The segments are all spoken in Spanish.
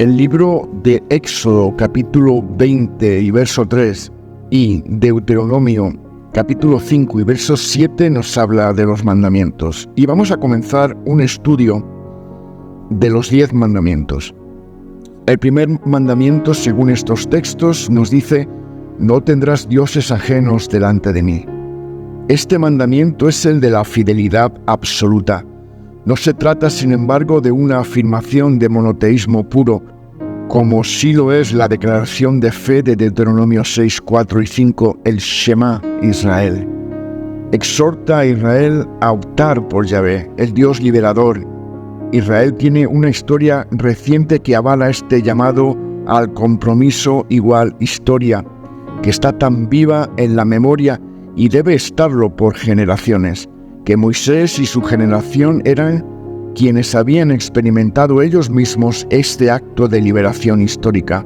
El libro de Éxodo, capítulo 20 y verso 3, y Deuteronomio, capítulo 5 y verso 7, nos habla de los mandamientos. Y vamos a comenzar un estudio de los 10 mandamientos. El primer mandamiento, según estos textos, nos dice: no tendrás dioses ajenos delante de mí. Este mandamiento es el de la fidelidad absoluta. No se trata, sin embargo, de una afirmación de monoteísmo puro, como sí lo es la declaración de fe de Deuteronomio 6, 4 y 5, el Shema Israel. Exhorta a Israel a optar por Yahvé, el Dios liberador. Israel tiene una historia reciente que avala este llamado al compromiso igual historia, que está tan viva en la memoria y debe estarlo por generaciones, que Moisés y su generación eran quienes habían experimentado ellos mismos este acto de liberación histórica.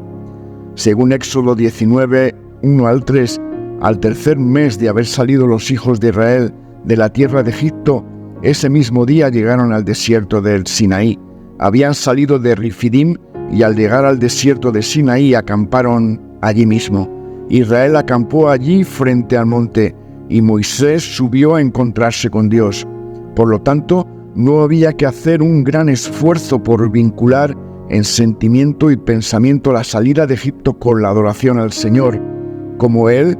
Según Éxodo 19, 1 al 3, al tercer mes de haber salido los hijos de Israel de la tierra de Egipto, ese mismo día llegaron al desierto del Sinaí. Habían salido de Refidim y al llegar al desierto de Sinaí acamparon allí mismo. Israel acampó allí frente al monte y Moisés subió a encontrarse con Dios. Por lo tanto, no había que hacer un gran esfuerzo por vincular en sentimiento y pensamiento la salida de Egipto con la adoración al Señor, como Él,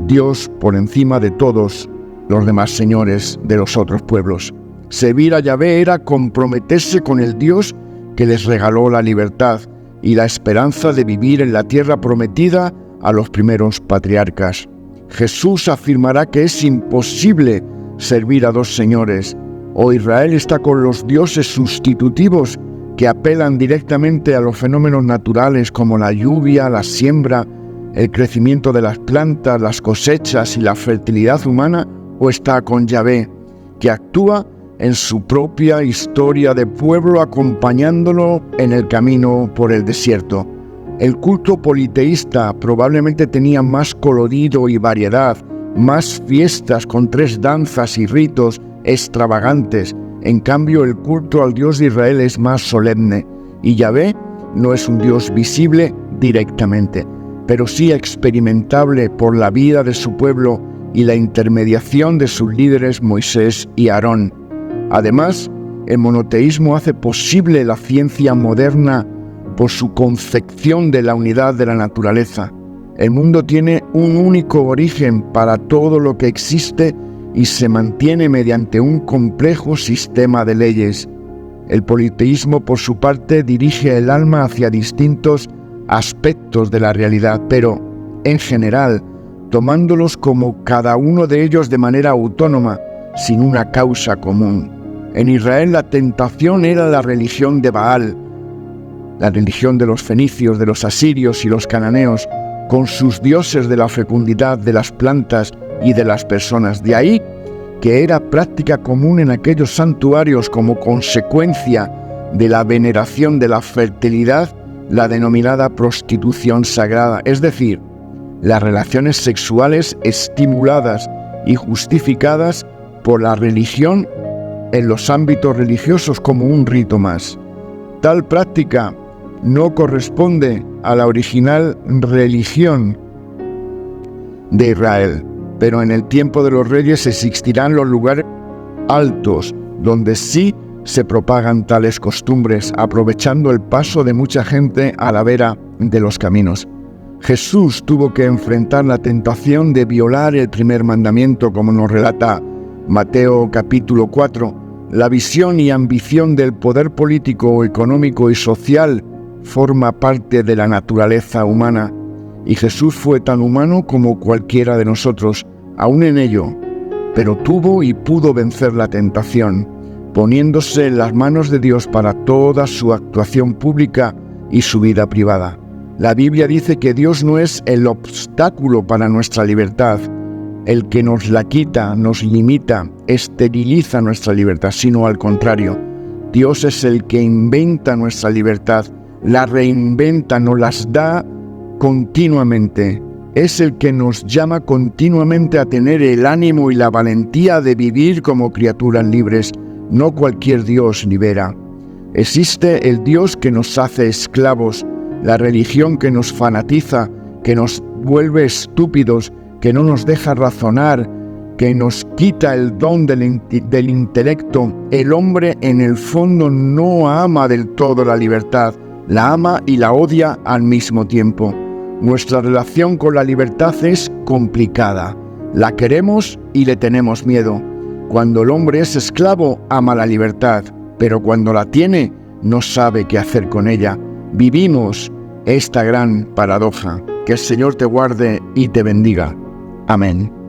Dios por encima de todos los demás señores de los otros pueblos. Servir a Yahvé era comprometerse con el Dios que les regaló la libertad y la esperanza de vivir en la tierra prometida a los primeros patriarcas. Jesús afirmará que es imposible servir a dos señores. O Israel está con los dioses sustitutivos que apelan directamente a los fenómenos naturales como la lluvia, la siembra, el crecimiento de las plantas, las cosechas y la fertilidad humana, o está con Yahvé, que actúa en su propia historia de pueblo acompañándolo en el camino por el desierto. El culto politeísta probablemente tenía más colorido y variedad, más fiestas con 3 danzas y ritos extravagantes. En cambio, el culto al Dios de Israel es más solemne, y Yahvé no es un Dios visible directamente, pero sí experimentable por la vida de su pueblo y la intermediación de sus líderes Moisés y Aarón. Además, el monoteísmo hace posible la ciencia moderna por su concepción de la unidad de la naturaleza. El mundo tiene un único origen para todo lo que existe y se mantiene mediante un complejo sistema de leyes. El politeísmo, por su parte, dirige el alma hacia distintos aspectos de la realidad, pero, en general, tomándolos como cada uno de ellos de manera autónoma, sin una causa común. En Israel la tentación era la religión de Baal, la religión de los fenicios, de los asirios y los cananeos, con sus dioses de la fecundidad, de las plantas y de las personas. De ahí que era práctica común en aquellos santuarios como consecuencia de la veneración de la fertilidad, la denominada prostitución sagrada, es decir, las relaciones sexuales estimuladas y justificadas por la religión en los ámbitos religiosos como un rito más. Tal práctica no corresponde a la original religión de Israel, pero en el tiempo de los reyes existirán los lugares altos donde sí se propagan tales costumbres, aprovechando el paso de mucha gente a la vera de los caminos. Jesús tuvo que enfrentar la tentación de violar el primer mandamiento, como nos relata Mateo capítulo 4. La visión y ambición del poder político, económico y social forma parte de la naturaleza humana, y Jesús fue tan humano como cualquiera de nosotros, aún en ello, pero tuvo y pudo vencer la tentación, poniéndose en las manos de Dios para toda su actuación pública y su vida privada. La Biblia dice que Dios no es el obstáculo para nuestra libertad, el que nos la quita, nos limita, esteriliza nuestra libertad, sino al contrario. Dios es el que inventa nuestra libertad, la reinventa, nos las da continuamente. Es el que nos llama continuamente a tener el ánimo y la valentía de vivir como criaturas libres. No cualquier Dios libera. Existe el Dios que nos hace esclavos, la religión que nos fanatiza, que nos vuelve estúpidos, que no nos deja razonar, que nos quita el don del intelecto. El hombre en el fondo no ama del todo la libertad, la ama y la odia al mismo tiempo. Nuestra relación con la libertad es complicada. La queremos y le tenemos miedo. Cuando el hombre es esclavo, ama la libertad, pero cuando la tiene, no sabe qué hacer con ella. Vivimos esta gran paradoja. Que el Señor te guarde y te bendiga. Amén.